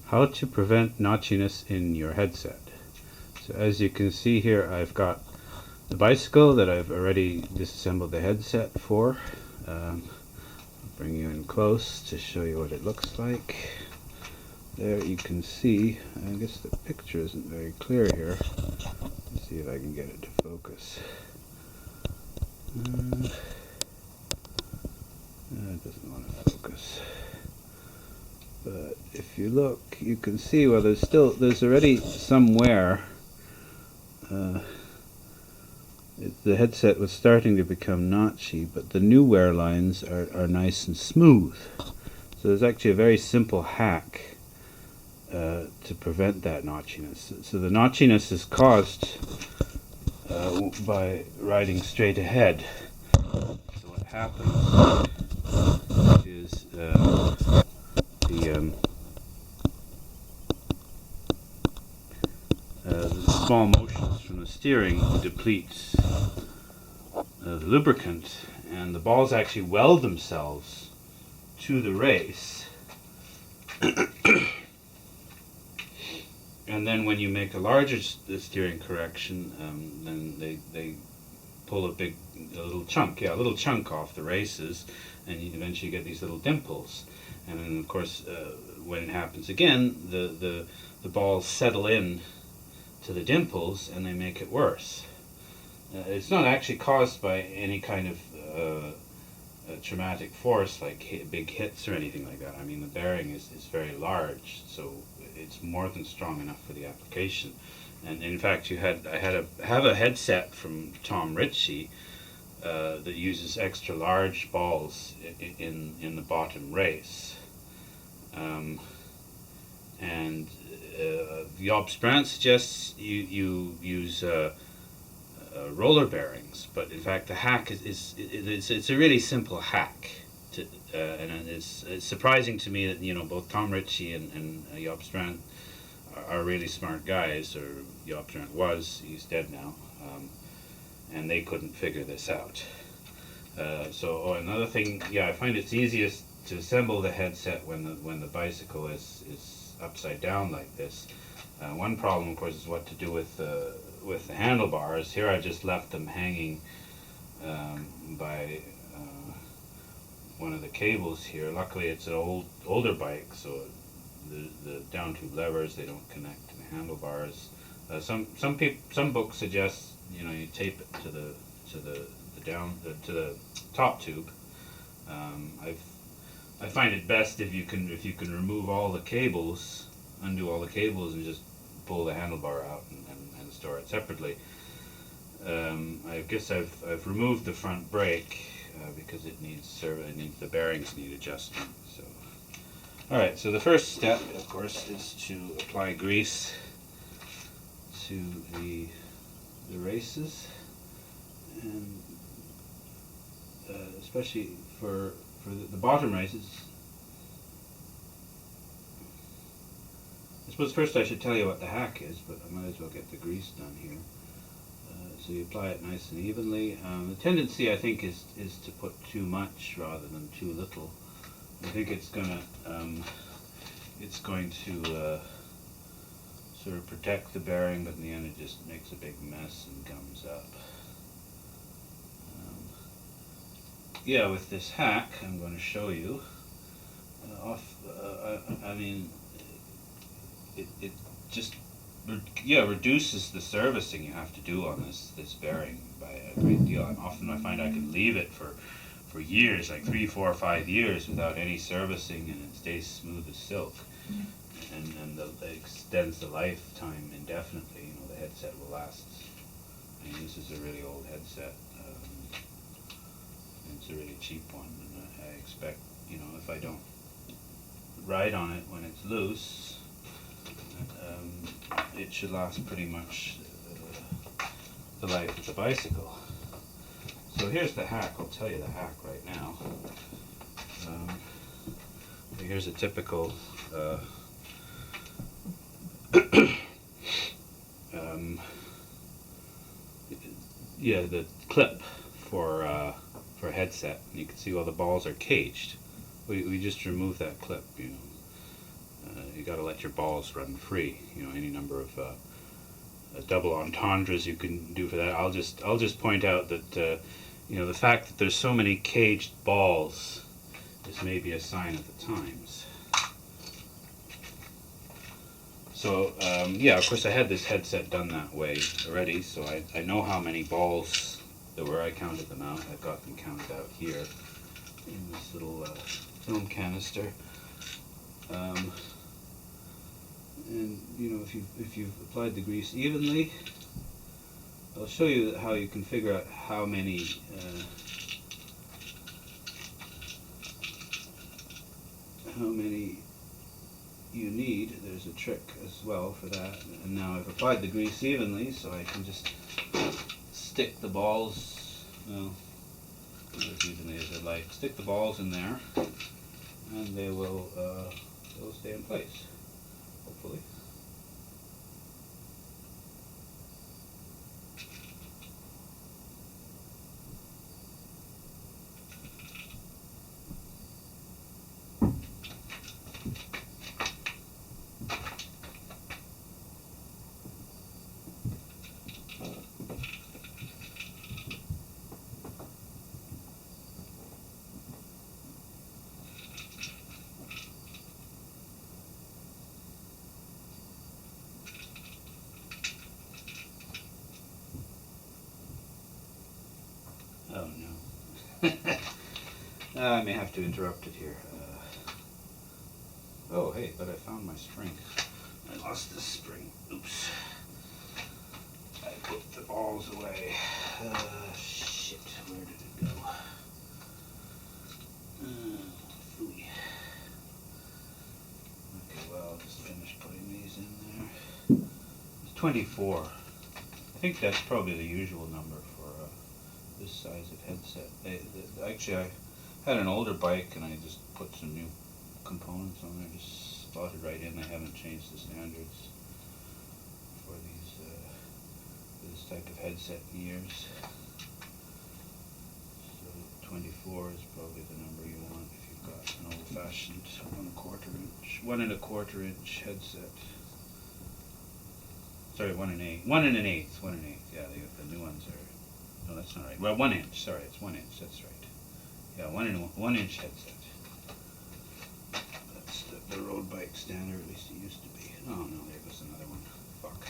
How to prevent notchiness in your headset. So as you can see here, I've got the bicycle that I've already disassembled the headset for. I'll bring you in close to show you what it looks like. There you can see, I guess the picture isn't very clear here. Let's see if I can get it to focus. It doesn't want to focus. But if you look, you can see, well, there's already some wear. The headset was starting to become notchy, but the new wear lines are nice and smooth. So there's actually a very simple hack to prevent that notchiness. So the notchiness is caused by riding straight ahead. So what happens is the small motions from the steering depletes the lubricant, and the balls actually weld themselves to the race. And then when you make a larger steering correction, then they pull a little chunk off the races, and you eventually get these little dimples. And then of course when it happens again, the balls settle in to the dimples and they make it worse. It's not actually caused by any kind of traumatic force like big hits or anything like that. I mean, the bearing is very large, so it's more than strong enough for the application. And in fact, I have a headset from Tom Ritchie that uses extra large balls in the bottom race. And Job Brandt suggests you use roller bearings, but in fact the hack it's a really simple hack. And it's surprising to me that both Tom Ritchie and Job Brandt are really smart guys, or Job Brandt was, he's dead now, and they couldn't figure this out. So another thing, I find it's easiest to assemble the headset when the bicycle is upside down like this. One problem, of course, is what to do with the handlebars. Here I just left them hanging by one of the cables here. Luckily it's an older bike, so the down tube levers, they don't connect to the handlebars. Some books suggest you tape it to the top tube. I find it best if you can remove all the cables, undo all the cables, and just pull the handlebar out and store it separately. I guess I've removed the front brake because it needs the bearings need adjustment. So, all right. So the first step, of course, is to apply grease to the races, and especially for the bottom races. I suppose first I should tell you what the hack is, but I might as well get the grease done here. So you apply it nice and evenly. The tendency, I think, is to put too much rather than too little. I think it's going to sort of protect the bearing, but in the end it just makes a big mess and gums up. With this hack, I'm going to show you. I mean, it just reduces the servicing you have to do on this bearing by a great deal. I find I can leave it for years, like 3, 4, 5 years, without any servicing, and it stays smooth as silk. And it extends the lifetime indefinitely. The headset will last. I mean, this is a really old headset. It's a really cheap one, and I expect, if I don't ride on it when it's loose, it should last pretty much the life of the bicycle. So here's the hack. I'll tell you the hack right now. Here's a typical the clip for a headset. And you can see all the balls are caged. We just remove that clip, you got to let your balls run free. You know, any number of double entendres you can do for that. I'll just point out that you know, the fact that there's so many caged balls is maybe a sign of the times. So yeah, of course I had this headset done that way already, so I know how many balls there were. I counted them out. I've got them counted out here in this little film canister. And you know, if you've applied the grease evenly, I'll show you how you can figure out how many you need. There's a trick as well for that. And now I've applied the grease evenly, so I can just stick the balls, well, not as evenly as I'd like. Stick the balls in there, and they'll stay in place, hopefully. Oh no. I may have to interrupt it here. Oh hey, but I found my spring. I lost this spring. Oops. I put the balls away. Shit, where did it go? Phooey. Okay, well, I'll just finish putting these in there. It's 24. I think that's probably the usual number for this size of headset. Actually, I had an older bike and I just put some new components on there, just slotted right in. I haven't changed the standards for this type of headset in years. So 24 is probably the number you want if you've got an old-fashioned 1 1/4 inch headset. Sorry, 1 1/8. Yeah, the new ones are. No, that's not right. Well, 1 inch. Sorry, it's 1 inch. That's right. Yeah, 1 inch headset. That's the road bike standard. At least it used to be. Oh no, there goes another one. Fuck.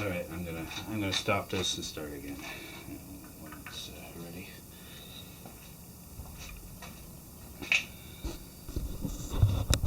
All right, I'm gonna stop this and start again.